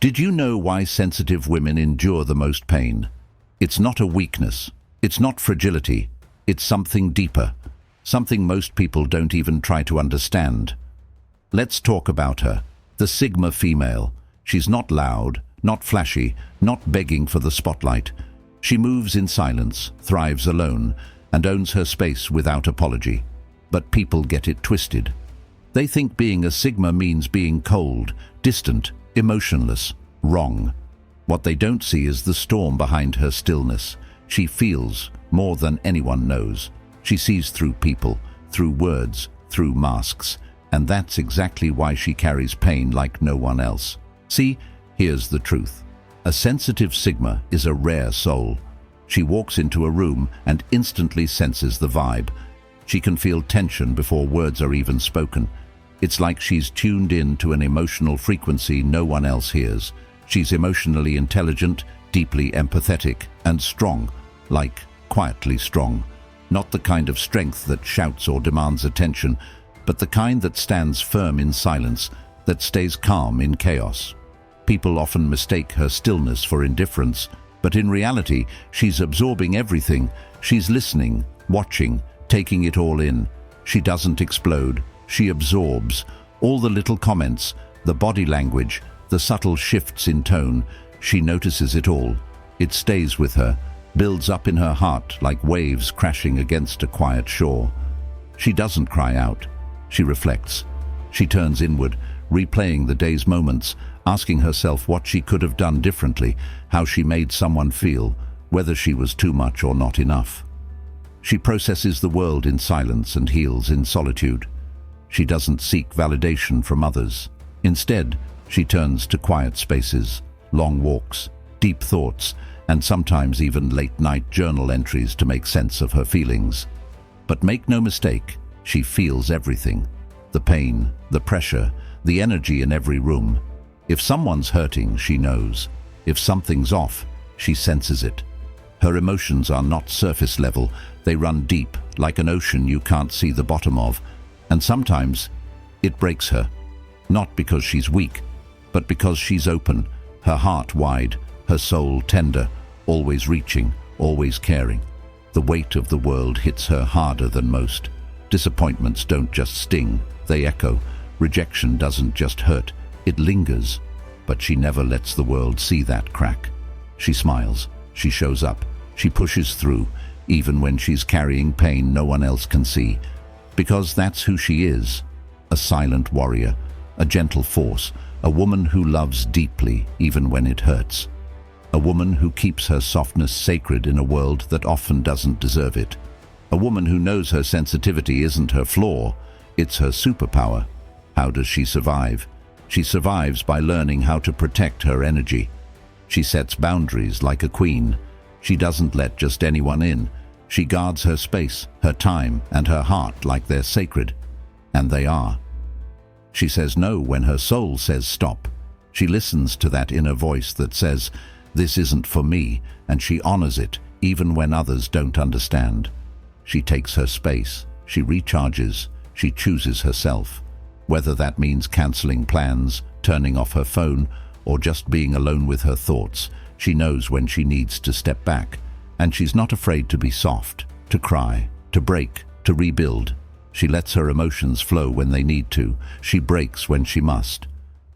Did you know why sensitive women endure the most pain? It's not a weakness. It's not fragility. It's something deeper. Something most people don't even try to understand. Let's talk about her. The Sigma female. She's not loud, not flashy, not begging for the spotlight. She moves in silence, thrives alone, and owns her space without apology. But people get it twisted. They think being a Sigma means being cold, distant, emotionless. Wrong. What they don't see is the storm behind her stillness. She feels more than anyone knows. She sees through people, through words, through masks. And that's exactly why she carries pain like no one else. See, here's the truth. A sensitive Sigma is a rare soul. She walks into a room and instantly senses the vibe. She can feel tension before words are even spoken. It's like she's tuned in to an emotional frequency no one else hears. She's emotionally intelligent, deeply empathetic, and strong, like quietly strong. Not the kind of strength that shouts or demands attention, but the kind that stands firm in silence, that stays calm in chaos. People often mistake her stillness for indifference, but in reality, she's absorbing everything. She's listening, watching, taking it all in. She doesn't explode. She absorbs all the little comments, the body language, the subtle shifts in tone. She notices it all. It stays with her, builds up in her heart like waves crashing against a quiet shore. She doesn't cry out. She reflects. She turns inward, replaying the day's moments, asking herself what she could have done differently, how she made someone feel, whether she was too much or not enough. She processes the world in silence and heals in solitude. She doesn't seek validation from others. Instead, she turns to quiet spaces, long walks, deep thoughts, and sometimes even late-night journal entries to make sense of her feelings. But make no mistake, she feels everything. The pain, the pressure, the energy in every room. If someone's hurting, she knows. If something's off, she senses it. Her emotions are not surface level. They run deep, like an ocean you can't see the bottom of. And sometimes, it breaks her. Not because she's weak, but because she's open, her heart wide, her soul tender, always reaching, always caring. The weight of the world hits her harder than most. Disappointments don't just sting, they echo. Rejection doesn't just hurt, it lingers. But she never lets the world see that crack. She smiles, she shows up, she pushes through, even when she's carrying pain no one else can see. Because that's who she is, a silent warrior, a gentle force, a woman who loves deeply even when it hurts. A woman who keeps her softness sacred in a world that often doesn't deserve it. A woman who knows her sensitivity isn't her flaw, it's her superpower. How does she survive? She survives by learning how to protect her energy. She sets boundaries like a queen. She doesn't let just anyone in. She guards her space, her time, and her heart like they're sacred. And they are. She says no when her soul says stop. She listens to that inner voice that says, "This isn't for me," and she honors it, even when others don't understand. She takes her space, she recharges, she chooses herself. Whether that means canceling plans, turning off her phone, or just being alone with her thoughts, she knows when she needs to step back. And she's not afraid to be soft, to cry, to break, to rebuild. She lets her emotions flow when they need to. She breaks when she must.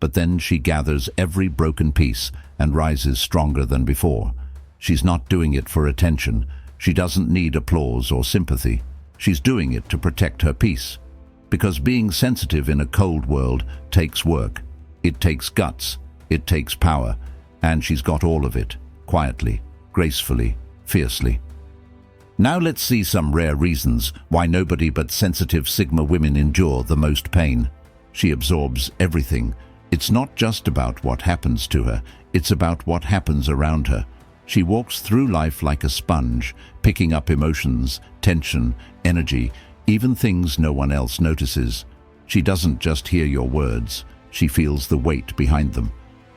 But then she gathers every broken piece and rises stronger than before. She's not doing it for attention. She doesn't need applause or sympathy. She's doing it to protect her peace. Because being sensitive in a cold world takes work. It takes guts. It takes power. And she's got all of it, quietly, gracefully, fiercely. Now let's see some rare reasons why nobody but sensitive Sigma women endure the most pain. She absorbs everything. It's not just about what happens to her, it's about what happens around her. She walks through life like a sponge, picking up emotions, tension, energy, even things no one else notices. She doesn't just hear your words, she feels the weight behind them.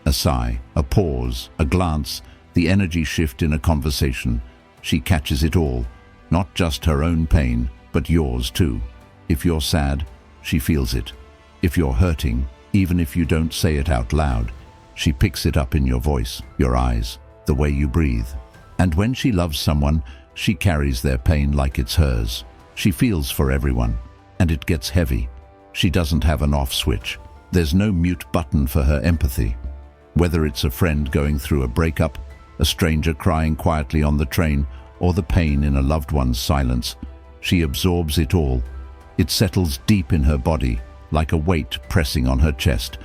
A sigh, a pause, a glance, the energy shift in a conversation. She catches it all, not just her own pain, but yours too. If you're sad, she feels it. If you're hurting, even if you don't say it out loud, She picks it up in your voice, your eyes, the way you breathe. And when she loves someone, she carries their pain like it's hers. She feels for everyone, and it gets heavy. She doesn't have an off switch. There's no mute button for her empathy. Whether it's a friend going through a breakup, a stranger crying quietly on the train, or the pain in a loved one's silence, she absorbs it all. It settles deep in her body, like a weight pressing on her chest,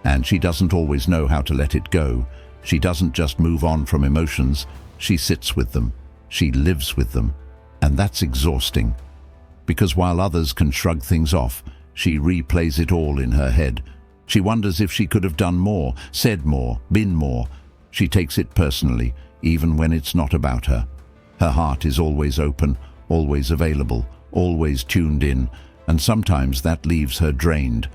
and she doesn't always know how to let it go. She doesn't just move on from emotions, she sits with them, she lives with them, and that's exhausting. Because while others can shrug things off, she replays it all in her head. She wonders if she could have done more, said more, been more. She takes it personally, even when it's not about her. Her heart is always open, always available, always tuned in, and sometimes that leaves her drained.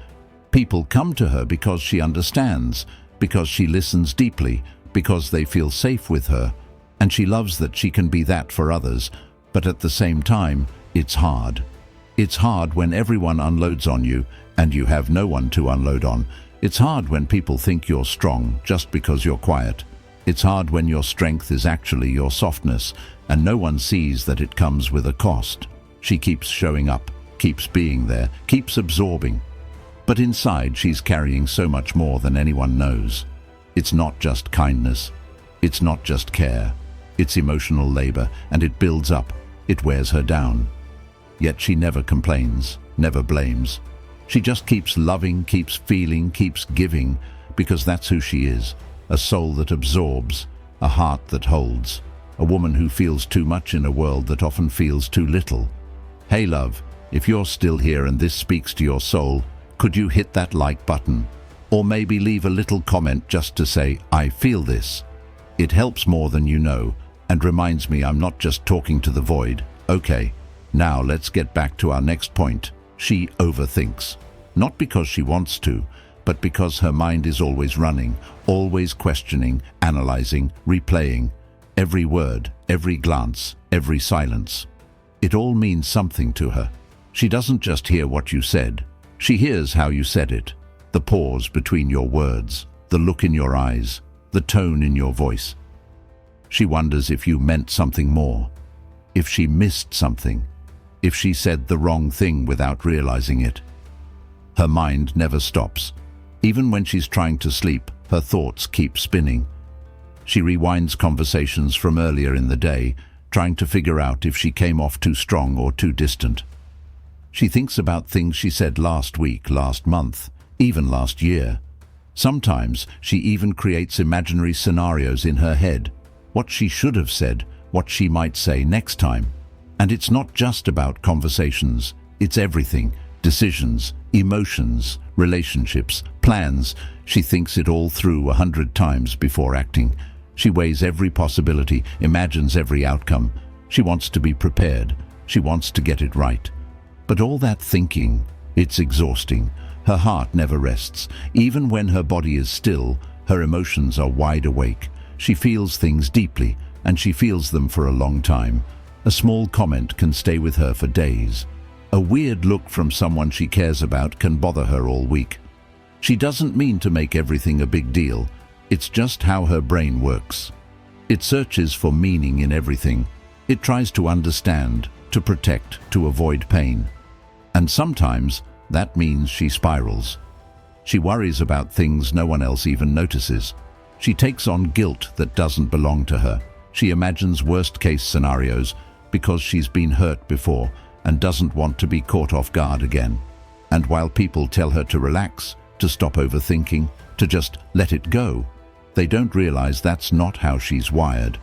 People come to her because she understands, because she listens deeply, because they feel safe with her, and she loves that she can be that for others, but at the same time, it's hard. It's hard when everyone unloads on you, and you have no one to unload on. It's hard when people think you're strong just because you're quiet. It's hard when your strength is actually your softness, and no one sees that it comes with a cost. She keeps showing up, keeps being there, keeps absorbing. But inside, she's carrying so much more than anyone knows. It's not just kindness. It's not just care. It's emotional labor, and it builds up. It wears her down. Yet she never complains, never blames. She just keeps loving, keeps feeling, keeps giving, because that's who she is. A soul that absorbs, a heart that holds, a woman who feels too much in a world that often feels too little. Hey love, if you're still here and this speaks to your soul, could you hit that like button? Or maybe leave a little comment just to say, I feel this. It helps more than you know, and reminds me I'm not just talking to the void. Okay, now let's get back to our next point. She overthinks. Not because she wants to, but because her mind is always running, always questioning, analyzing, replaying. Every word, every glance, every silence. It all means something to her. She doesn't just hear what you said. She hears how you said it. The pause between your words, the look in your eyes, the tone in your voice. She wonders if you meant something more, if she missed something, if she said the wrong thing without realizing it. Her mind never stops. Even when she's trying to sleep, her thoughts keep spinning. She rewinds conversations from earlier in the day, trying to figure out if she came off too strong or too distant. She thinks about things she said last week, last month, even last year. Sometimes she even creates imaginary scenarios in her head, what she should have said, what she might say next time. And it's not just about conversations, it's everything, decisions, emotions, relationships, plans. She thinks it all through 100 times before acting. She weighs every possibility, imagines every outcome. She wants to be prepared. She wants to get it right. But all that thinking, it's exhausting. Her heart never rests. Even when her body is still, her emotions are wide awake. She feels things deeply, and she feels them for a long time. A small comment can stay with her for days. A weird look from someone she cares about can bother her all week. She doesn't mean to make everything a big deal. It's just how her brain works. It searches for meaning in everything. It tries to understand, to protect, to avoid pain. And sometimes that means she spirals. She worries about things no one else even notices. She takes on guilt that doesn't belong to her. She imagines worst-case scenarios because she's been hurt before and doesn't want to be caught off guard again. And while people tell her to relax, to stop overthinking, to just let it go, they don't realize that's not how she's wired.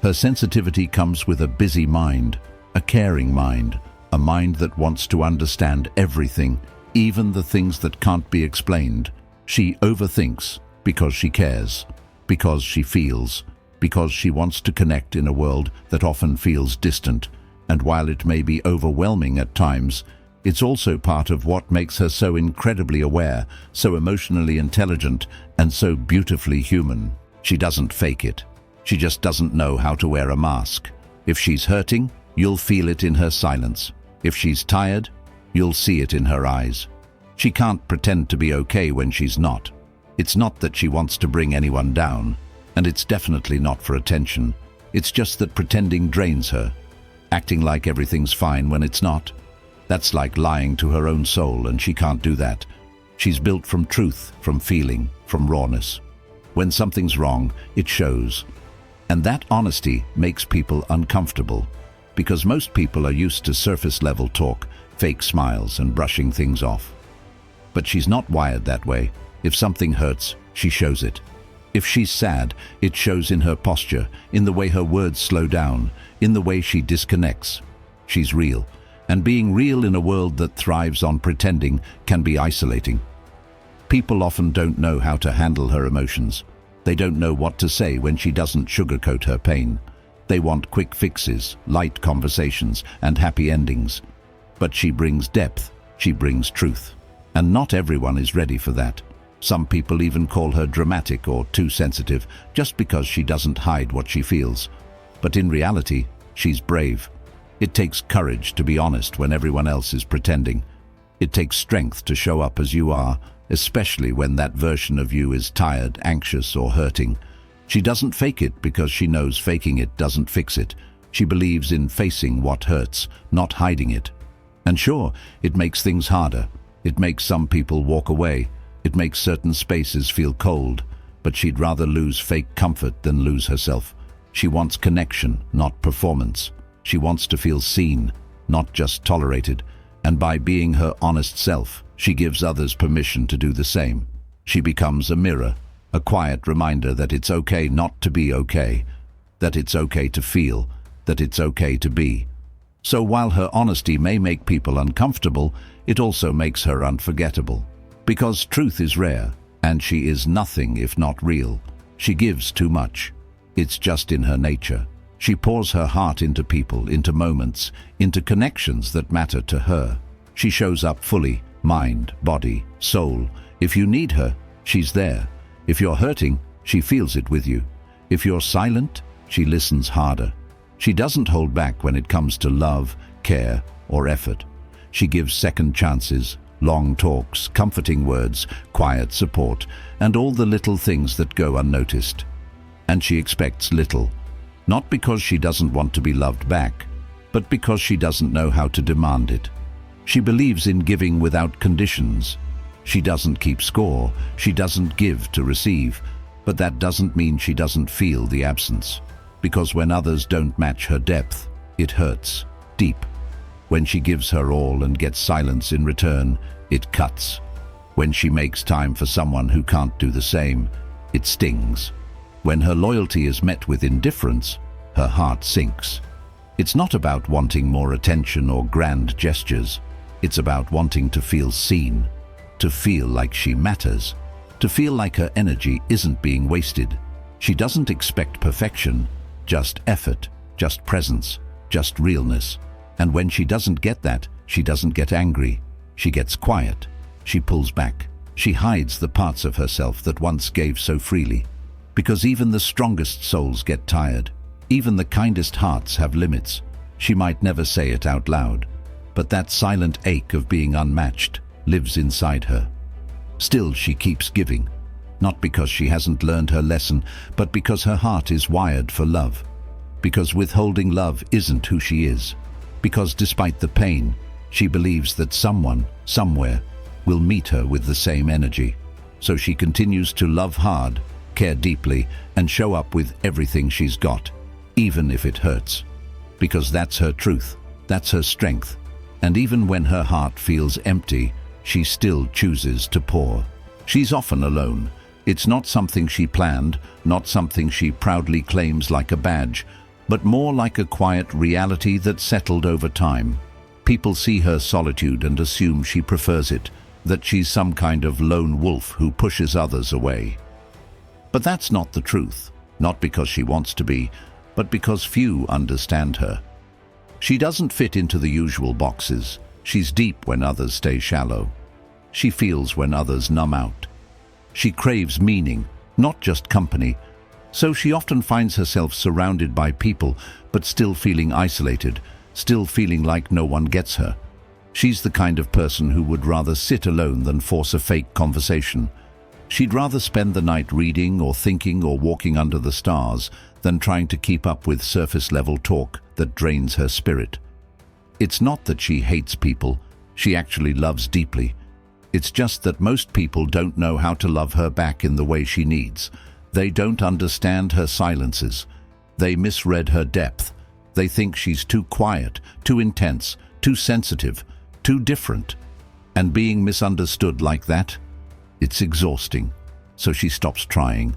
Her sensitivity comes with a busy mind, a caring mind, a mind that wants to understand everything, even the things that can't be explained. She overthinks because she cares, because she feels, because she wants to connect in a world that often feels distant. And while it may be overwhelming at times, it's also part of what makes her so incredibly aware, so emotionally intelligent, and so beautifully human. She doesn't fake it. She just doesn't know how to wear a mask. If she's hurting, you'll feel it in her silence. If she's tired, you'll see it in her eyes. She can't pretend to be okay when she's not. It's not that she wants to bring anyone down, and it's definitely not for attention. It's just that pretending drains her. Acting like everything's fine when it's not. That's like lying to her own soul, and she can't do that. She's built from truth, from feeling, from rawness. When something's wrong, it shows. And that honesty makes people uncomfortable, because most people are used to surface-level talk, fake smiles, and brushing things off. But she's not wired that way. If something hurts, she shows it. If she's sad, it shows in her posture, in the way her words slow down, in the way she disconnects. She's real, and being real in a world that thrives on pretending can be isolating. People often don't know how to handle her emotions. They don't know what to say when she doesn't sugarcoat her pain. They want quick fixes, light conversations, and happy endings. But she brings depth, she brings truth. And not everyone is ready for that. Some people even call her dramatic or too sensitive, just because she doesn't hide what she feels. But in reality, she's brave. It takes courage to be honest when everyone else is pretending. It takes strength to show up as you are, especially when that version of you is tired, anxious, or hurting. She doesn't fake it because she knows faking it doesn't fix it. She believes in facing what hurts, not hiding it. And sure, it makes things harder. It makes some people walk away. It makes certain spaces feel cold. But she'd rather lose fake comfort than lose herself. She wants connection, not performance. She wants to feel seen, not just tolerated. And by being her honest self, she gives others permission to do the same. She becomes a mirror, a quiet reminder that it's okay not to be okay, that it's okay to feel, that it's okay to be. So while her honesty may make people uncomfortable, it also makes her unforgettable. Because truth is rare, and she is nothing if not real. She gives too much. It's just in her nature. She pours her heart into people, into moments, into connections that matter to her. She shows up fully, mind, body, soul. If you need her, she's there. If you're hurting, she feels it with you. If you're silent, she listens harder. She doesn't hold back when it comes to love, care, or effort. She gives second chances, long talks, comforting words, quiet support, and all the little things that go unnoticed. And she expects little, not because she doesn't want to be loved back, but because she doesn't know how to demand it. She believes in giving without conditions. She doesn't keep score, she doesn't give to receive, but that doesn't mean she doesn't feel the absence. Because when others don't match her depth, it hurts, deep. When she gives her all and gets silence in return, it cuts. When she makes time for someone who can't do the same, it stings. When her loyalty is met with indifference, her heart sinks. It's not about wanting more attention or grand gestures. It's about wanting to feel seen, to feel like she matters, to feel like her energy isn't being wasted. She doesn't expect perfection, just effort, just presence, just realness. And when she doesn't get that, she doesn't get angry. She gets quiet. She pulls back. She hides the parts of herself that once gave so freely. Because even the strongest souls get tired. Even the kindest hearts have limits. She might never say it out loud, but that silent ache of being unmatched lives inside her. Still, she keeps giving, not because she hasn't learned her lesson, but because her heart is wired for love. Because withholding love isn't who she is. Because despite the pain, she believes that someone, somewhere, will meet her with the same energy. So she continues to love hard, care deeply, and show up with everything she's got, even if it hurts. Because that's her truth, that's her strength. And even when her heart feels empty, she still chooses to pour. She's often alone. It's not something she planned, not something she proudly claims like a badge, but more like a quiet reality that settled over time. People see her solitude and assume she prefers it, that she's some kind of lone wolf who pushes others away. But that's not the truth, not because she wants to be, but because few understand her. She doesn't fit into the usual boxes. She's deep when others stay shallow. She feels when others numb out. She craves meaning, not just company. So she often finds herself surrounded by people, but still feeling isolated, still feeling like no one gets her. She's the kind of person who would rather sit alone than force a fake conversation. She'd rather spend the night reading or thinking or walking under the stars than trying to keep up with surface-level talk that drains her spirit. It's not that she hates people, she actually loves deeply. It's just that most people don't know how to love her back in the way she needs. They don't understand her silences. They misread her depth. They think she's too quiet, too intense, too sensitive, too different. And being misunderstood like that, it's exhausting. So she stops trying.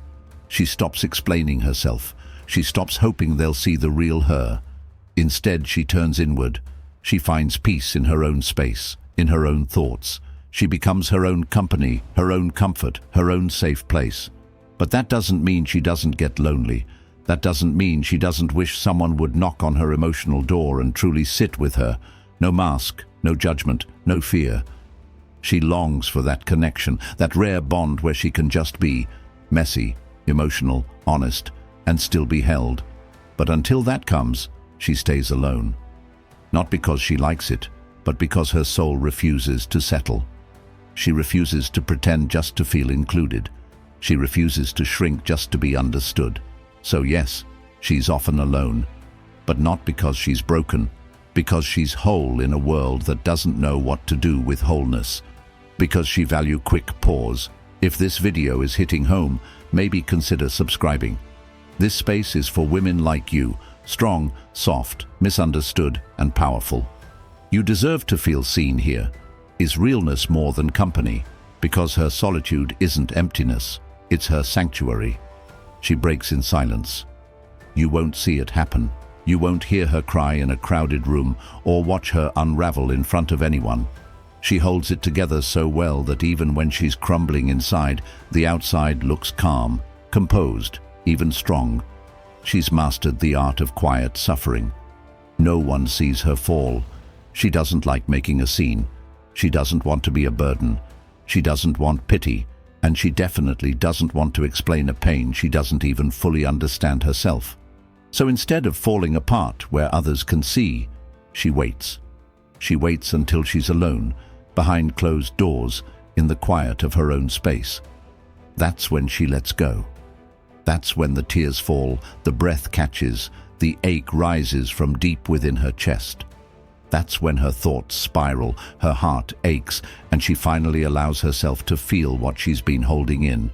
She stops explaining herself. She stops hoping they'll see the real her. Instead, she turns inward. She finds peace in her own space, in her own thoughts. She becomes her own company, her own comfort, her own safe place. But that doesn't mean she doesn't get lonely. That doesn't mean she doesn't wish someone would knock on her emotional door and truly sit with her. No mask, no judgment, no fear. She longs for that connection, that rare bond where she can just be messy, emotional, honest, and still be held. But until that comes, she stays alone. Not because she likes it, but because her soul refuses to settle. She refuses to pretend just to feel included. She refuses to shrink just to be understood. So yes, she's often alone, but not because she's broken, because she's whole in a world that doesn't know what to do with wholeness. Because she values quick pause. If this video is hitting home, maybe consider subscribing. This space is for women like you, strong, soft, misunderstood, and powerful. You deserve to feel seen here. Is realness more than company? Because her solitude isn't emptiness, it's her sanctuary. She breaks in silence. You won't see it happen. You won't hear her cry in a crowded room or watch her unravel in front of anyone. She holds it together so well that even when she's crumbling inside, the outside looks calm, composed, even strong. She's mastered the art of quiet suffering. No one sees her fall. She doesn't like making a scene. She doesn't want to be a burden. She doesn't want pity. And she definitely doesn't want to explain a pain she doesn't even fully understand herself. So instead of falling apart where others can see, she waits. She waits until she's alone, behind closed doors, in the quiet of her own space. That's when she lets go. That's when the tears fall, the breath catches, the ache rises from deep within her chest. That's when her thoughts spiral, her heart aches, and she finally allows herself to feel what she's been holding in.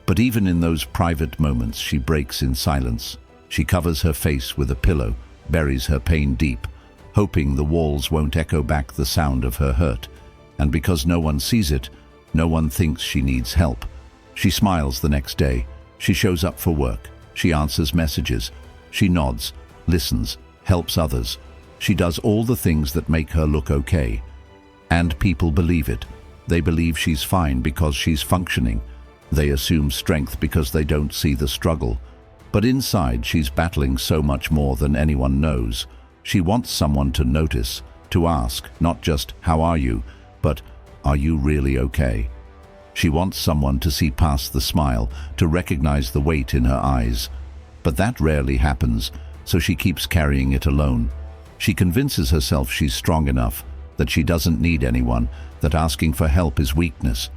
But even in those private moments, she breaks in silence. She covers her face with a pillow, buries her pain deep, hoping the walls won't echo back the sound of her hurt. And because no one sees it, no one thinks she needs help. She smiles the next day. She shows up for work. She answers messages. She nods, listens, helps others. She does all the things that make her look okay. And people believe it. They believe she's fine because she's functioning. They assume strength because they don't see the struggle. But inside, she's battling so much more than anyone knows. She wants someone to notice, to ask, not just, "How are you?" but, "Are you really okay?" She wants someone to see past the smile, to recognize the weight in her eyes. But that rarely happens, so she keeps carrying it alone. She convinces herself she's strong enough, that she doesn't need anyone, that asking for help is weakness.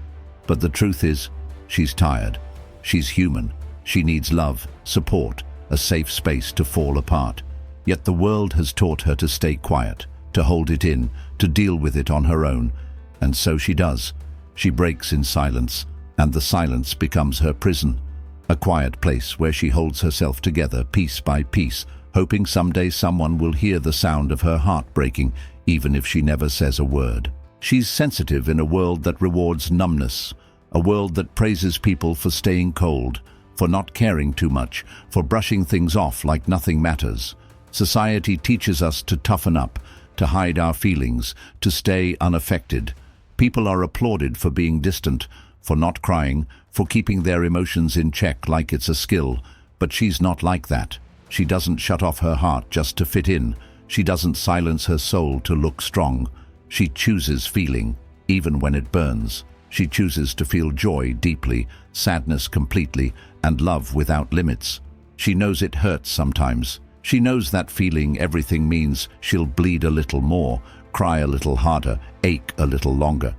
But the truth is, she's tired. She's human. She needs love, support, a safe space to fall apart. Yet the world has taught her to stay quiet, to hold it in, to deal with it on her own. And so she does. She breaks in silence, and the silence becomes her prison. A quiet place where she holds herself together piece by piece, hoping someday someone will hear the sound of her heart breaking, even if she never says a word. She's sensitive in a world that rewards numbness, a world that praises people for staying cold, for not caring too much, for brushing things off like nothing matters. Society teaches us to toughen up, to hide our feelings, to stay unaffected. People are applauded for being distant, for not crying, for keeping their emotions in check like it's a skill. But she's not like that. She doesn't shut off her heart just to fit in. She doesn't silence her soul to look strong. She chooses feeling, even when it burns. She chooses to feel joy deeply, sadness completely, and love without limits. She knows it hurts sometimes. She knows that feeling everything means she'll bleed a little more, cry a little harder, ache a little longer.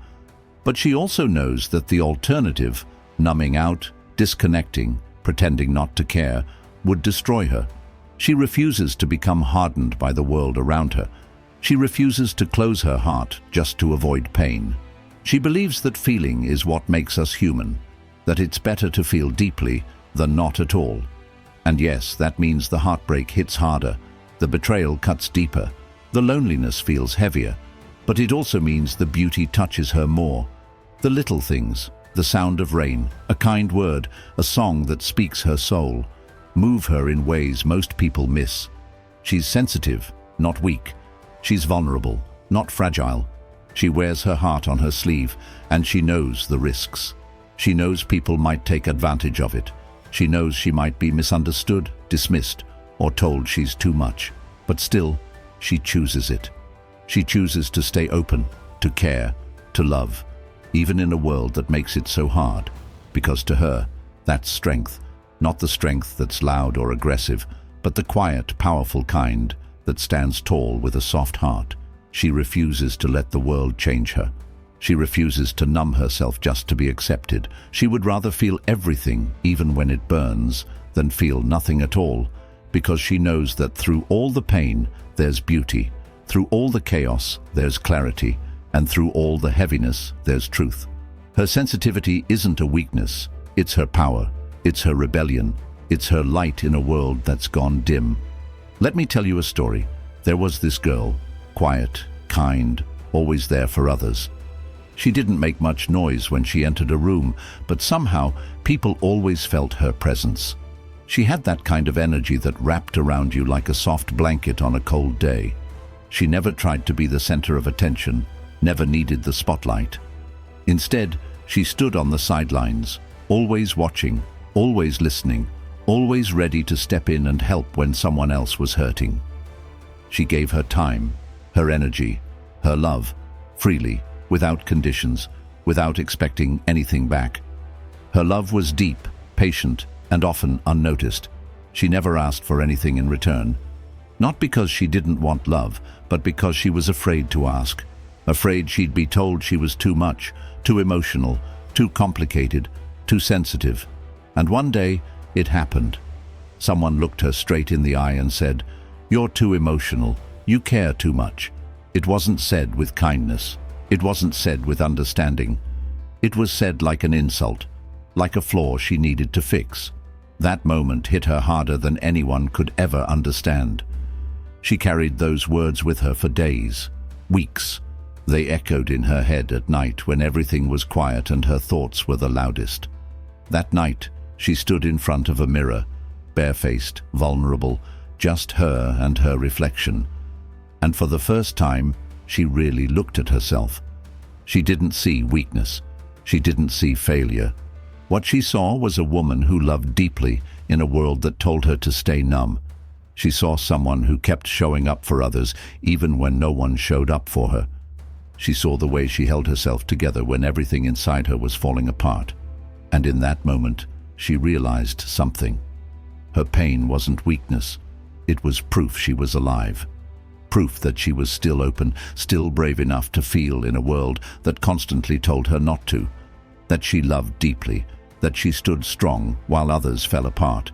But she also knows that the alternative, Numbing out, disconnecting, pretending not to care, would destroy her. She refuses to become hardened by the world around her. She refuses to close her heart just to avoid pain. She believes that feeling is what makes us human, that it's better to feel deeply than not at all. And yes, that means the heartbreak hits harder, the betrayal cuts deeper, the loneliness feels heavier, but it also means the beauty touches her more. The little things, the sound of rain, a kind word, a song that speaks her soul, move her in ways most people miss. She's sensitive, not weak. She's vulnerable, not fragile. She wears her heart on her sleeve, and she knows the risks. She knows people might take advantage of it. She knows she might be misunderstood, dismissed, or told she's too much. But still, she chooses it. She chooses to stay open, to care, to love, even in a world that makes it so hard. Because to her, that's strength. Not the strength that's loud or aggressive, but the quiet, powerful kind that stands tall with a soft heart. She refuses to let the world change her. She refuses to numb herself just to be accepted. She would rather feel everything, even when it burns, than feel nothing at all, because she knows that through all the pain, there's beauty. Through all the chaos, there's clarity. And through all the heaviness, there's truth. Her sensitivity isn't a weakness. It's her power. It's her rebellion. It's her light in a world that's gone dim. Let me tell you a story. There was this girl, quiet, kind, always there for others. She didn't make much noise when she entered a room, but somehow people always felt her presence. She had that kind of energy that wrapped around you like a soft blanket on a cold day. She never tried to be the center of attention, never needed the spotlight. Instead, she stood on the sidelines, always watching, always listening, always ready to step in and help when someone else was hurting. She gave her time, her energy, her love, freely, without conditions, without expecting anything back. Her love was deep, patient, and often unnoticed. She never asked for anything in return. Not because she didn't want love, but because she was afraid to ask. Afraid she'd be told she was too much, too emotional, too complicated, too sensitive. And one day, it happened. Someone looked her straight in the eye and said, "You're too emotional. You care too much." It wasn't said with kindness. It wasn't said with understanding. It was said like an insult, like a flaw she needed to fix. That moment hit her harder than anyone could ever understand. She carried those words with her for days, weeks. They echoed in her head at night when everything was quiet and her thoughts were the loudest. That night, she stood in front of a mirror, barefaced, vulnerable, just her and her reflection. And for the first time, she really looked at herself. She didn't see weakness. She didn't see failure. What she saw was a woman who loved deeply in a world that told her to stay numb. She saw someone who kept showing up for others even when no one showed up for her. She saw the way she held herself together when everything inside her was falling apart. And in that moment, she realized something. Her pain wasn't weakness. It was proof she was alive. Proof that she was still open, still brave enough to feel in a world that constantly told her not to. That she loved deeply, that she stood strong while others fell apart.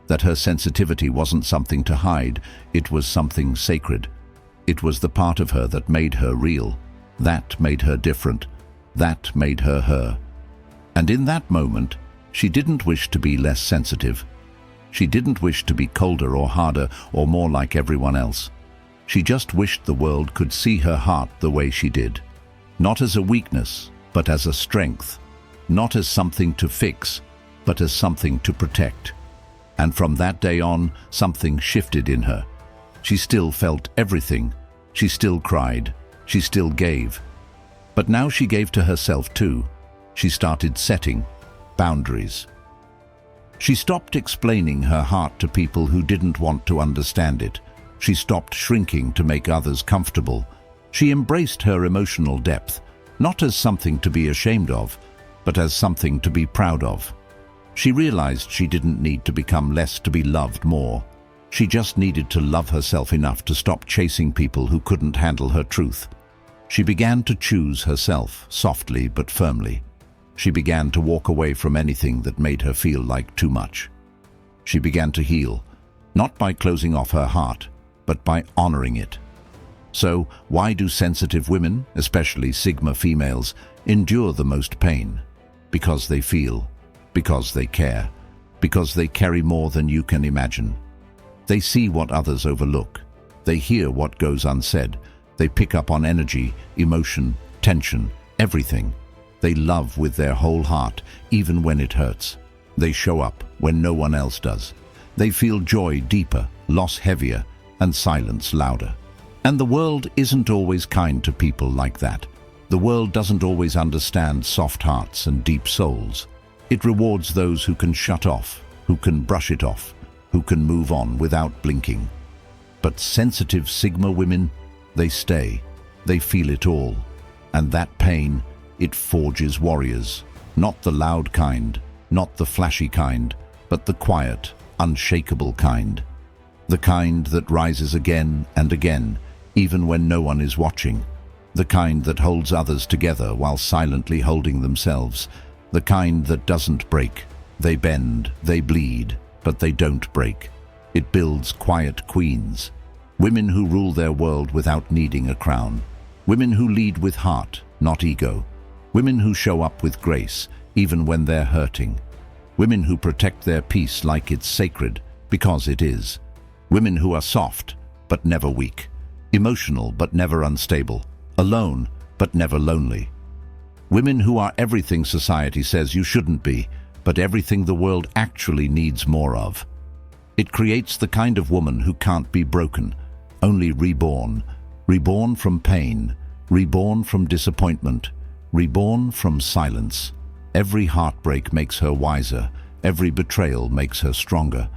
That her sensitivity wasn't something to hide, it was something sacred. It was the part of her that made her real. That made her different. That made her her. And in that moment, she didn't wish to be less sensitive. She didn't wish to be colder or harder or more like everyone else. She just wished the world could see her heart the way she did. Not as a weakness, but as a strength. Not as something to fix, but as something to protect. And from that day on, something shifted in her. She still felt everything. She still cried. She still gave. But now she gave to herself too. She started setting boundaries. She stopped explaining her heart to people who didn't want to understand it. She stopped shrinking to make others comfortable. She embraced her emotional depth, not as something to be ashamed of, but as something to be proud of. She realized she didn't need to become less to be loved more. She just needed to love herself enough to stop chasing people who couldn't handle her truth. She began to choose herself, softly but firmly. She began to walk away from anything that made her feel like too much. She began to heal, not by closing off her heart, but by honoring it. So, why do sensitive women, especially Sigma females, endure the most pain? Because they feel, because they care, because they carry more than you can imagine. They see what others overlook. They hear what goes unsaid. They pick up on energy, emotion, tension, everything. They love with their whole heart, even when it hurts. They show up when no one else does. They feel joy deeper, loss heavier, and silence louder. And the world isn't always kind to people like that. The world doesn't always understand soft hearts and deep souls. It rewards those who can shut off, who can brush it off, who can move on without blinking. But sensitive Sigma women, they stay. They feel it all. And that pain, it forges warriors. Not the loud kind, not the flashy kind, but the quiet, unshakable kind. The kind that rises again and again, even when no one is watching. The kind that holds others together while silently holding themselves. The kind that doesn't break. They bend, they bleed, but they don't break. It builds quiet queens. Women who rule their world without needing a crown. Women who lead with heart, not ego. Women who show up with grace, even when they're hurting. Women who protect their peace like it's sacred, because it is. Women who are soft, but never weak. Emotional, but never unstable. Alone, but never lonely. Women who are everything society says you shouldn't be, but everything the world actually needs more of. It creates the kind of woman who can't be broken, only reborn. Reborn from pain, reborn from disappointment, reborn from silence. Every heartbreak makes her wiser, every betrayal makes her stronger.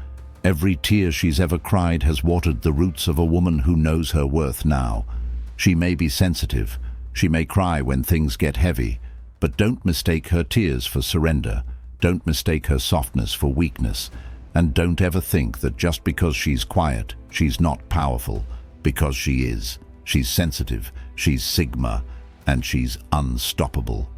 Every tear she's ever cried has watered the roots of a woman who knows her worth now. She may be sensitive, she may cry when things get heavy, but don't mistake her tears for surrender. Don't mistake her softness for weakness. And don't ever think that just because she's quiet, she's not powerful, because she is. She's sensitive, she's Sigma, and she's unstoppable.